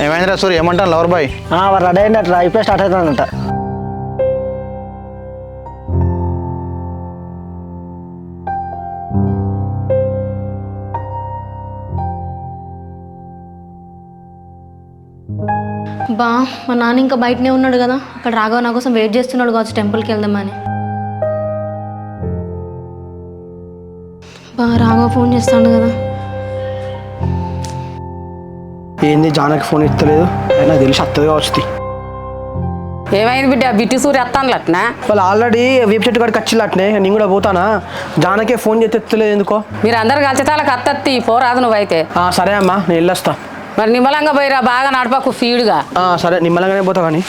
ఏమైందిరా సూర్య ఏమంటాను lover boy? వాళ్ళు ready అయినట్టు ఇప్పుడే స్టార్ట్ అవుతుందంట. బా మా నాన్న ఇంకా బయటనే ఉన్నాడు కదా, అక్కడ రాఘవ నా కోసం వెయిట్ చేస్తున్నాడు కావచ్చు టెంపుల్కి వెళ్దామని. బా రాఘవ ఫోన్ చేస్తాడు కదా. ఏంది జానకి ఫోన్ ఇస్తలేదు, నాకు తెలిసి అత్తది కావచ్చు. ఏమైంది బిడ్డ? బిట్టి సూర్య వస్తాను అట్నా? వాళ్ళు ఆల్రెడీ వేపు చెట్టు కాడికి వచ్చిల్లు అట్నే, నేను కూడా పోతానా. జానకే ఫోన్ చేస్తే ఎత్తలేదు ఎందుకో. మీరు అందరు కలిసి తాలకు అత్తత్తి పోరాదు నువ్వైతే. సరే అమ్మా నేను వెళ్ళొస్తా. మరి నిమ్మలంగా పోయిరా, బాగా నడపకు ఫీడ్గా. సరే నిమ్మలంగానే పోతా కానీ